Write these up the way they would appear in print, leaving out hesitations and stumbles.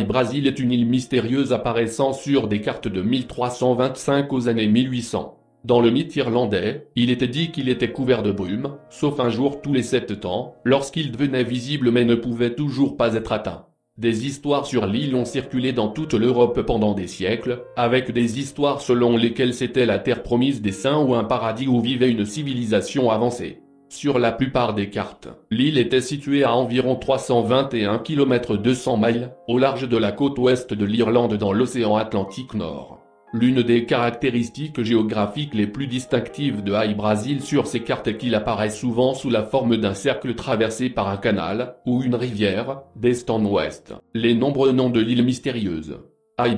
Brésil est une île mystérieuse apparaissant sur des cartes de 1325 aux années 1800. Dans le mythe irlandais, il était dit qu'il était couvert de brume, sauf un jour tous les 7 ans, lorsqu'il devenait visible mais ne pouvait toujours pas être atteint. Des histoires sur l'île ont circulé dans toute l'Europe pendant des siècles, avec des histoires selon lesquelles c'était la terre promise des saints ou un paradis où vivait une civilisation avancée. Sur la plupart des cartes, l'île était située à environ 321 km 200 miles, au large de la côte ouest de l'Irlande dans l'océan Atlantique Nord. L'une des caractéristiques géographiques les plus distinctives de Brésil sur ces cartes est qu'il apparaît souvent sous la forme d'un cercle traversé par un canal, ou une rivière, d'est en ouest. Les nombreux noms de l'île mystérieuse.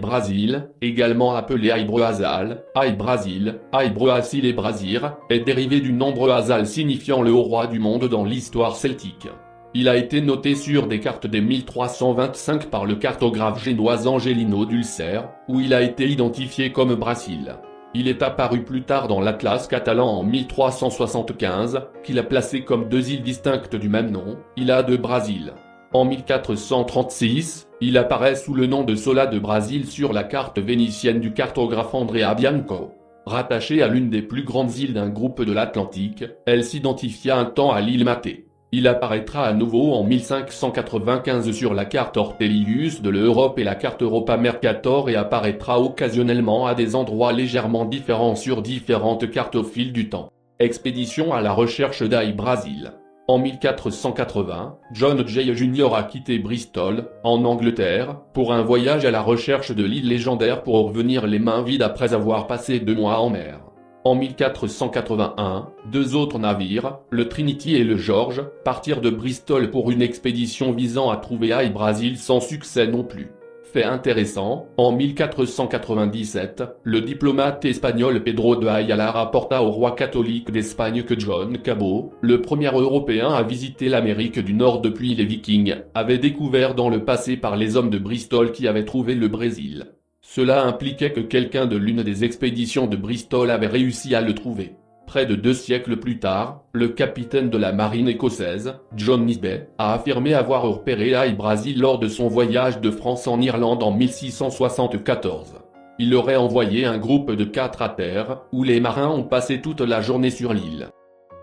Brésil, également appelé Brasil, Brasil, Brasil et Brasir, est dérivé du nom Brasil signifiant le haut roi du monde dans l'histoire celtique. Il a été noté sur des cartes des 1325 par le cartographe génois Angelino d'Ulcer, où il a été identifié comme Brasil. Il est apparu plus tard dans l'Atlas catalan en 1375, qu'il a placé comme deux îles distinctes du même nom, Ilha de Brasil. En 1436, il apparaît sous le nom de Sola de Brasil sur la carte vénitienne du cartographe Andrea Bianco. Rattachée à l'une des plus grandes îles d'un groupe de l'Atlantique, elle s'identifia un temps à l'île Maté. Il apparaîtra à nouveau en 1595 sur la carte Ortelius de l'Europe et la carte Europa Mercator et apparaîtra occasionnellement à des endroits légèrement différents sur différentes cartes au fil du temps. Expédition à la recherche Brésil. En 1480, John Jay Jr. a quitté Bristol, en Angleterre, pour un voyage à la recherche de l'île légendaire pour revenir les mains vides après avoir passé 2 mois en mer. En 1481, deux autres navires, le Trinity et le George, partirent de Bristol pour une expédition visant à trouver Brésil sans succès non plus. Fait intéressant, en 1497, le diplomate espagnol Pedro de Ayala rapporta au roi catholique d'Espagne que John Cabot, le premier Européen à visiter l'Amérique du Nord depuis les Vikings, avait découvert dans le passé par les hommes de Bristol qui avaient trouvé le Brésil. Cela impliquait que quelqu'un de l'une des expéditions de Bristol avait réussi à le trouver. Près de 2 siècles plus tard, le capitaine de la marine écossaise, John Nisbet, a affirmé avoir repéré Brésil lors de son voyage de France en Irlande en 1674. Il aurait envoyé un groupe de 4 à terre, où les marins ont passé toute la journée sur l'île.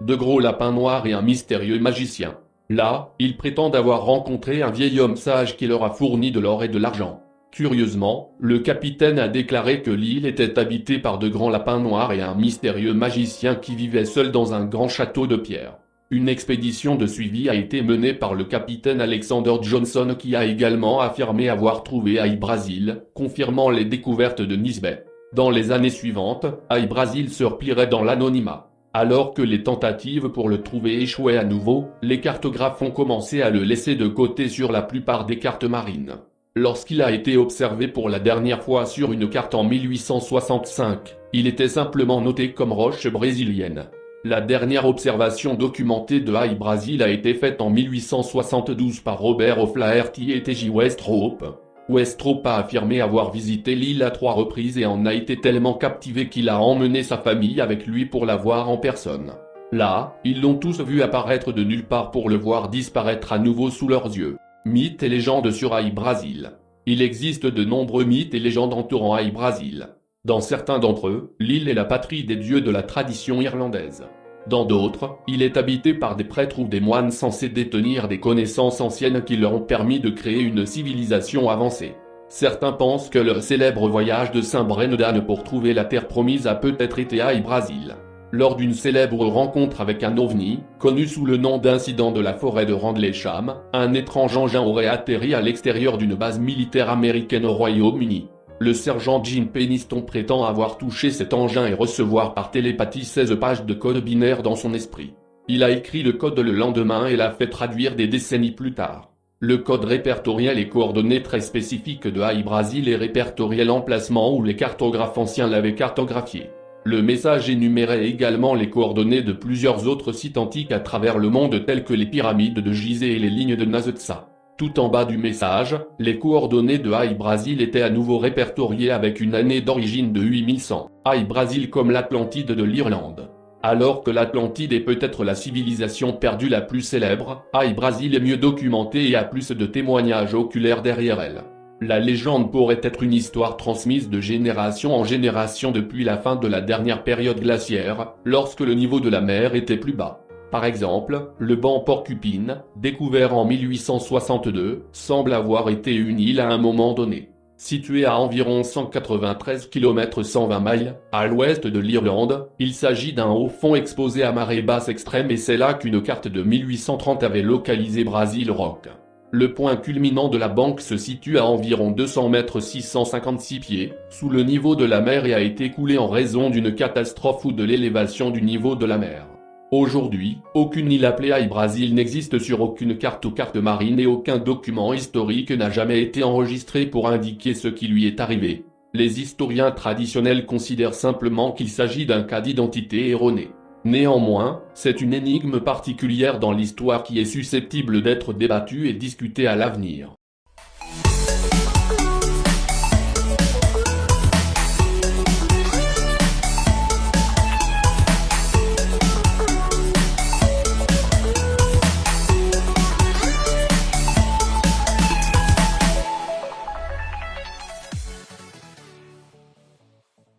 De gros lapins noirs et un mystérieux magicien. Là, ils prétendent avoir rencontré un vieil homme sage qui leur a fourni de l'or et de l'argent. Curieusement, le capitaine a déclaré que l'île était habitée par de grands lapins noirs et un mystérieux magicien qui vivait seul dans un grand château de pierre. Une expédition de suivi a été menée par le capitaine Alexander Johnson qui a également affirmé avoir trouvé Brésil, confirmant les découvertes de Nisbet. Dans les années suivantes, Brésil se replierait dans l'anonymat. Alors que les tentatives pour le trouver échouaient à nouveau, les cartographes ont commencé à le laisser de côté sur la plupart des cartes marines. Lorsqu'il a été observé pour la dernière fois sur une carte en 1865, il était simplement noté comme roche brésilienne. La dernière observation documentée de Brésil a été faite en 1872 par Robert O'Flaherty et T.J. Westrope. Westrope a affirmé avoir visité l'île à 3 reprises et en a été tellement captivé qu'il a emmené sa famille avec lui pour la voir en personne. Là, ils l'ont tous vu apparaître de nulle part pour le voir disparaître à nouveau sous leurs yeux. Mythes et légendes sur Brésil. Il existe de nombreux mythes et légendes entourant Brésil. Dans certains d'entre eux, l'île est la patrie des dieux de la tradition irlandaise. Dans d'autres, il est habité par des prêtres ou des moines censés détenir des connaissances anciennes qui leur ont permis de créer une civilisation avancée. Certains pensent que le célèbre voyage de Saint Brendan pour trouver la terre promise a peut-être été Brésil. Lors d'une célèbre rencontre avec un ovni, connu sous le nom d'incident de la forêt de Randlesham, un étrange engin aurait atterri à l'extérieur d'une base militaire américaine au Royaume-Uni. Le sergent Jim Peniston prétend avoir touché cet engin et recevoir par télépathie 16 pages de code binaire dans son esprit. Il a écrit le code le lendemain et l'a fait traduire des décennies plus tard. Le code répertoriait les coordonnées très spécifiques de Brésil et répertoriait l'emplacement où les cartographes anciens l'avaient cartographié. Le message énumérait également les coordonnées de plusieurs autres sites antiques à travers le monde tels que les pyramides de Gizeh et les lignes de Nazca. Tout en bas du message, les coordonnées de Brésil étaient à nouveau répertoriées avec une année d'origine de 8100. Brésil comme l'Atlantide de l'Irlande. Alors que l'Atlantide est peut-être la civilisation perdue la plus célèbre, Brésil est mieux documentée et a plus de témoignages oculaires derrière elle. La légende pourrait être une histoire transmise de génération en génération depuis la fin de la dernière période glaciaire, lorsque le niveau de la mer était plus bas. Par exemple, le banc Porcupine, découvert en 1862, semble avoir été une île à un moment donné. Situé à environ 193 km 120 miles, à l'ouest de l'Irlande, il s'agit d'un haut fond exposé à marée basse extrême et c'est là qu'une carte de 1830 avait localisé Brazil Rock. Le point culminant de la banque se situe à environ 200 mètres 656 pieds, sous le niveau de la mer et a été coulé en raison d'une catastrophe ou de l'élévation du niveau de la mer. Aujourd'hui, aucune île appelée Aïe Brasil n'existe sur aucune carte ou carte marine et aucun document historique n'a jamais été enregistré pour indiquer ce qui lui est arrivé. Les historiens traditionnels considèrent simplement qu'il s'agit d'un cas d'identité erronée. Néanmoins, c'est une énigme particulière dans l'histoire qui est susceptible d'être débattue et discutée à l'avenir.